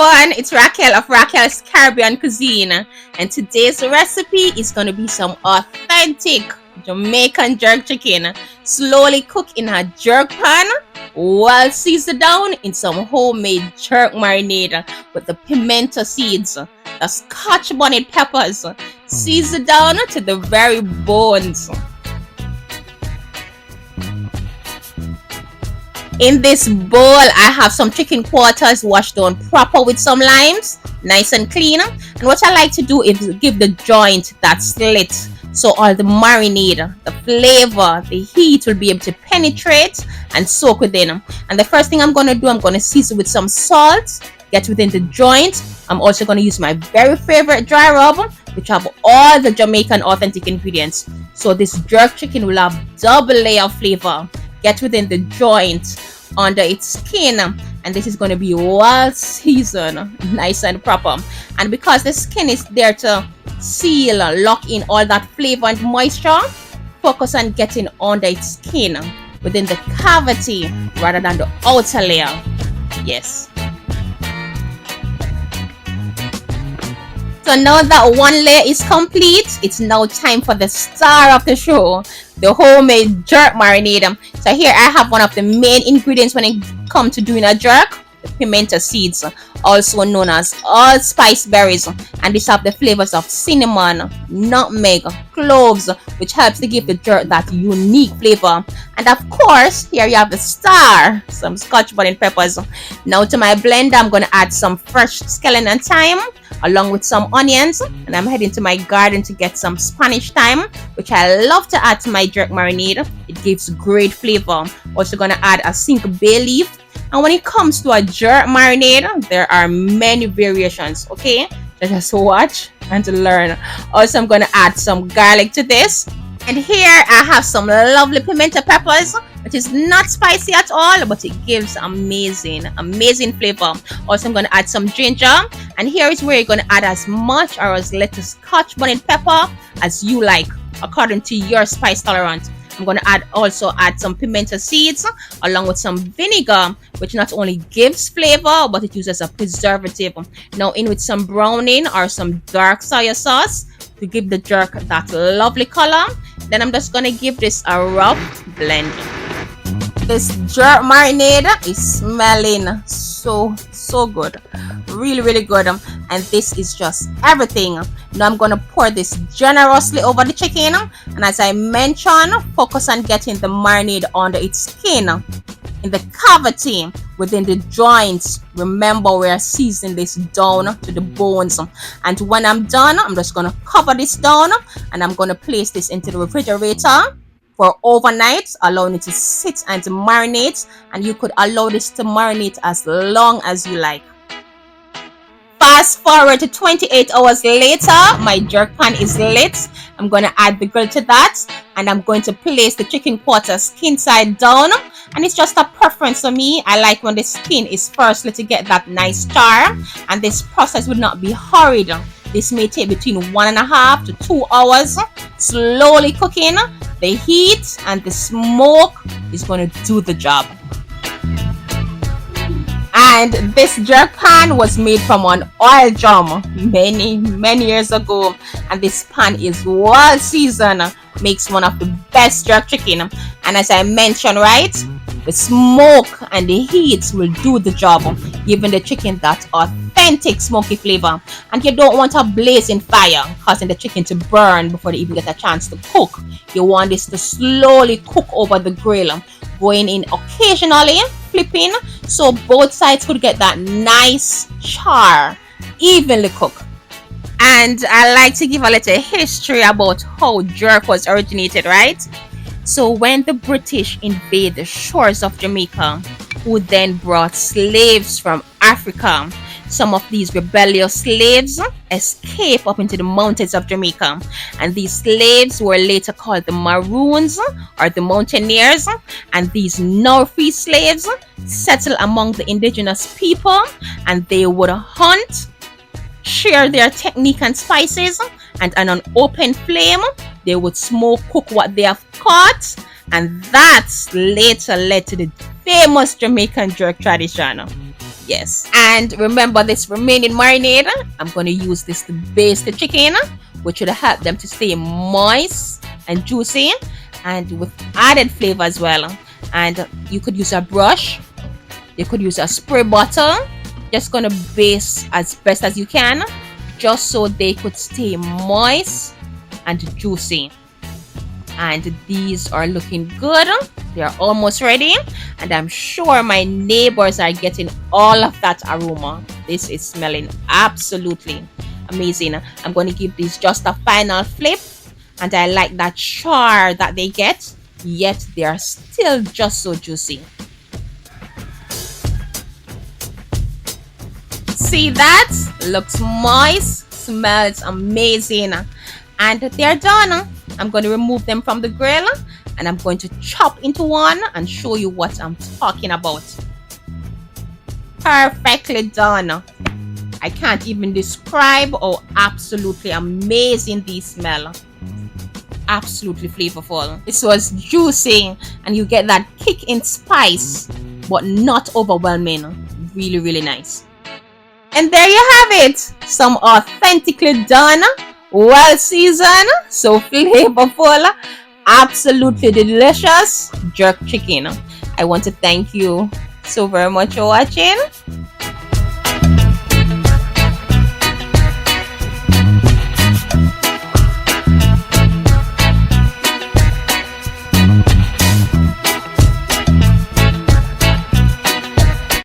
everyone, it's Raquel of Raquel's Caribbean Cuisine, and today's recipe is going to be some authentic Jamaican jerk chicken, slowly cooked in a jerk pan, well seasoned down in some homemade jerk marinade with the pimento seeds, the Scotch bonnet peppers, seasoned down to the very bones. In this bowl, I have some chicken quarters washed down proper with some limes, nice and clean. And what I like to do is give the joint that slit, so all the marinade, the flavor, the heat will be able to penetrate and soak within. And the first thing I'm going to do, I'm going to season with some salt, get within the joint. I'm also going to use my very favorite dry rub, which have all the Jamaican authentic ingredients. So this jerk chicken will have double layer of flavor. Get within the joint, under its skin, and this is going to be well seasoned, nice and proper. And because the skin is there to seal, lock in all that flavor and moisture, focus on getting under its skin, within the cavity rather than the outer layer. Yes. So now that one layer is complete, it's now time for the star of the show, the homemade jerk marinade. So here I have one of the main ingredients when it comes to doing a jerk, the pimento seeds, also known as allspice berries, and these have the flavors of cinnamon, nutmeg, cloves, which helps to give the jerk that unique flavor. And of course, here you have the star, some Scotch bonnet peppers. Now to my blender, I'm going to add some fresh scallion thyme along with some onions, and I'm heading to my garden to get some Spanish thyme, which I love to add to my jerk marinade. It gives great flavor. Also going to add a sink bay leaf. And when it comes to a jerk marinade, there are many variations, okay? So just watch and learn. Also, I'm going to add some garlic to this. And here I have some lovely pimento peppers, which is not spicy at all, but it gives amazing flavor. Also, I'm going to add some ginger. And here is where you're going to add as much or as little Scotch bonnet pepper as you like, according to your spice tolerance. I'm going to also add some pimento seeds along with some vinegar, which not only gives flavor, but it uses a preservative. Now in with some browning or some dark soy sauce to give the jerk that lovely color. Then I'm just going to give this a rough blend. This jerk marinade is smelling so good, really good, and this is just everything. Now I'm going to pour this generously over the chicken, and as I mentioned, focus on getting the marinade under its skin, in the cavity, within the joints. Remember, we are seasoning this down to the bones. And when I'm done, I'm just going to cover this down, and I'm going to place this into the refrigerator for overnight, allowing it to sit and to marinate. And you could allow this to marinate as long as you like. Fast forward to 28 hours later, my jerk pan is lit. I'm going to add the grill to that, and I'm going to place the chicken quarter skin side down. And it's just a preference for me. I like when the skin is firstly to get that nice char, and this process would not be hurried. This may take between 1.5 to 2 hours, slowly cooking. The heat and the smoke is going to do the job. And this jerk pan was made from an oil drum many years ago, and this pan is well seasoned, makes one of the best jerk chicken. And as I mentioned, right, the smoke and the heat will do the job, giving the chicken that authentic smoky flavor. And you don't want a blazing fire causing the chicken to burn before they even get a chance to cook. You want this to slowly cook over the grill, going in occasionally, flipping, so both sides could get that nice char, evenly cooked. And I like to give a little history about how jerk was originated, right? So when the British invaded the shores of Jamaica, who then brought slaves from Africa, some of these rebellious slaves escaped up into the mountains of Jamaica, and these slaves were later called the Maroons or the Mountaineers. And these now free slaves settled among the indigenous people, and they would hunt, share their technique and spices, and on an open flame they would smoke cook what they have caught, and that later led to the famous Jamaican jerk tradition. Yes. And remember this remaining marinade, I'm going to use this to baste the chicken, which will help them to stay moist and juicy and with added flavor as well. And you could use a brush, you could use a spray bottle. Just going to baste as best as you can, just so they could stay moist and juicy. And these are looking good. They are almost ready, and I'm sure my neighbors are getting all of that aroma. This is smelling absolutely amazing. I'm going to give these just a final flip, and I like that char that they get, yet they are still just so juicy. See that? Looks moist, smells amazing, and they're done. I'm going to remove them from the grill, and I'm going to chop into one and show you what I'm talking about. Perfectly done. I can't even describe how absolutely amazing these smell. Absolutely flavorful. This was juicy, and you get that kick in spice, but not overwhelming. Really, really nice. And there you have it. Some authentically done, well seasoned, so flavorful, absolutely delicious jerk chicken. I want to thank you so very much for watching.